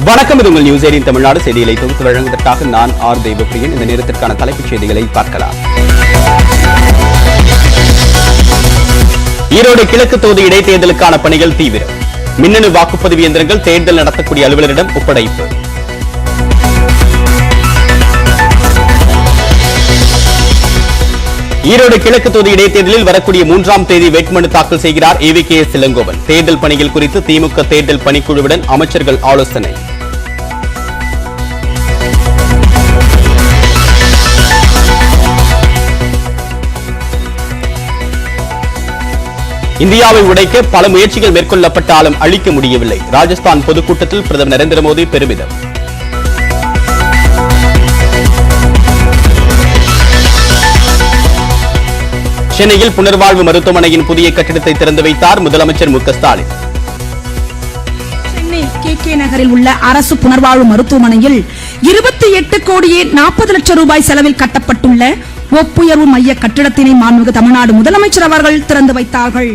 வணக்கம். இது உங்கள் நியூஸ் 18 தமிழ்நாடு செய்திகளை தொகுத்து வழங்குவதற்காக நான் ஆர் தேவப்பிரியன். இந்த நேரத்திற்கான தலைப்புச் செய்திகளை பார்க்கலாம். ஈரோடு கிழக்கு தொகுதி இடைத்தேர்தலுக்கான பணிகள் தீவிரம். மின்னணு வாக்குப்பதிவு இயந்திரங்கள் தேர்தல் நடத்தக்கூடிய அலுவலரிடம் ஒப்படைப்பு. ஈரோடு கிழக்கு தொகுதி இடைத்தேர்தலில் வரக்கூடிய 3ஆம் தேதி வேட்புமனு தாக்கல் செய்கிறார் AVKS இளங்கோவன். தேர்தல் பணிகள் குறித்து திமுக தேர்தல் பணிக்குழுவுடன் அமைச்சர்கள் ஆலோசனை. இந்தியாவை உடைக்க பல முயற்சிகள் மேற்கொள்ளப்பட்டாலும் அழிக்க முடியவில்லை. ராஜஸ்தான் பொதுக்கூட்டத்தில் பிரதமர் நரேந்திர மோடி பெருமிதம். சென்னையில் புனர்வாழ்வு மருத்துவமனையின் புதிய கட்டிடத்தை திறந்து வைத்தார் முதலமைச்சர் மு க ஸ்டாலின். சென்னை KK நகரில் உள்ள அரசு புனர்வாழ்வு மருத்துவமனையில் 28 கோடியே 40 லட்சம் ரூபாய் செலவில் கட்டப்பட்டுள்ள ஒப்புயர்வு மைய கட்டிடத்தினை மாண்புமிகு தமிழ்நாடு முதலமைச்சர் அவர்கள் திறந்து வைத்தார்கள்.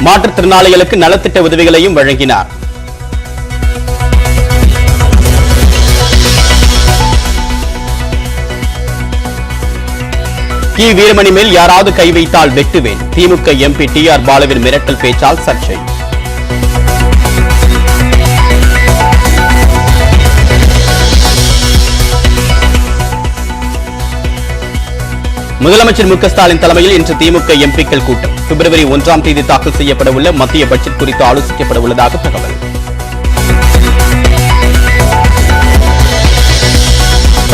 மாற்றுத்திறனாளிகளுக்கு நலத்திட்ட உதவிகளையும் வழங்கினார். கி வீரமணி மேல் யாராவது கை வைத்தால் வெட்டுவேன். திமுக MP TR பாலுவின் மிரட்டல் பேச்சால் சர்ச்சை. முதலமைச்சர் மு க ஸ்டாலின் தலைமையில் இன்று திமுக MPக்கள் கூட்டம். பிப்ரவரி 1ஆம் தேதி தாக்கல் செய்யப்பட உள்ள மத்திய பட்ஜெட் குறித்து ஆலோசிக்கப்பட உள்ளதாக தகவல்.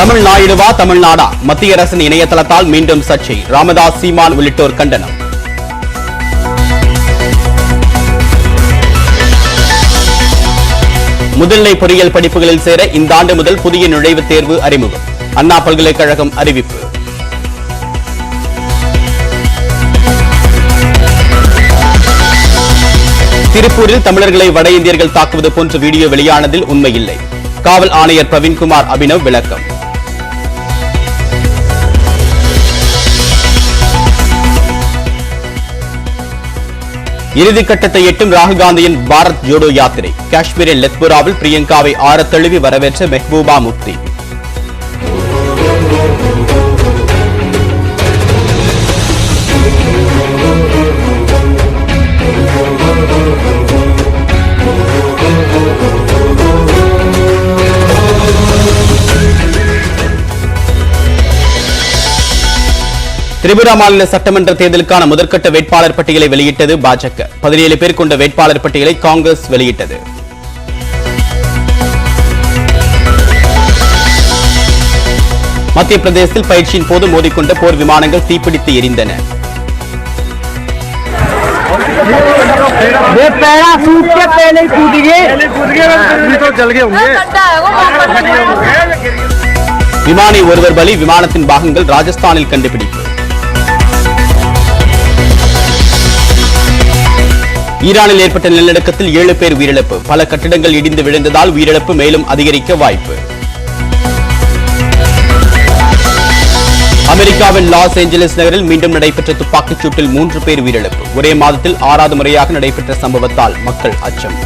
தமிழ்நாயுடுவா தமிழ்நாடா? மத்திய அரசின் இணையதளத்தால் மீண்டும் சர்ச்சை. ராமதாஸ், சீமான் உள்ளிட்டோர் கண்டனம். முதுநிலை பொறியியல் படிப்புகளில் சேர இந்த ஆண்டு முதல் புதிய நுழைவுத் தேர்வு அறிமுகம். அண்ணா பல்கலைக்கழகம் அறிவிப்பு. திருப்பூரில் தமிழர்களை வட இந்தியர்கள் தாக்குவது போன்ற வீடியோ வெளியானதில் உண்மையில்லை. காவல் ஆணையர் பிரவீன்குமார் அபினவ் விளக்கம். இறுதிக்கட்டத்தை எட்டும் ராகுல் காந்தியின் பாரத் ஜோடோ யாத்திரை. காஷ்மீரின் லெத்புராவில் பிரியங்காவை ஆறத் தழுவி வரவேற்ற மெஹ்பூபா முப்தி. திரிபுரா மாநில சட்டமன்ற தேர்தலுக்கான முதற்கட்ட வேட்பாளர் பட்டியலை வெளியிட்டது பாஜக. 17 பேர் கொண்ட வேட்பாளர் பட்டியலை காங்கிரஸ் வெளியிட்டது. மத்திய பிரதேசத்தில் பயிற்சியின் போது மோதிக்கொண்ட போர் விமானங்கள் தீப்பிடித்து எரிந்தன. விமானி ஒருவர் பலி. விமானத்தின் பாகங்கள் ராஜஸ்தானில் கண்டுபிடிப்பு. ஈரானில் ஏற்பட்ட நிலநடுக்கத்தில் 7 பேர் உயிரிழப்பு. பல கட்டிடங்கள் இடிந்து விழுந்ததால் உயிரிழப்பு மேலும் அதிகரிக்க வாய்ப்பு. அமெரிக்காவின் லாஸ் ஏஞ்சலிஸ் நகரில் மீண்டும் நடைபெற்ற துப்பாக்கிச் சூட்டில் 3 பேர் உயிரிழப்பு. ஒரே மாதத்தில் 6வது முறையாக நடைபெற்ற சம்பவத்தால் மக்கள் அச்சம்.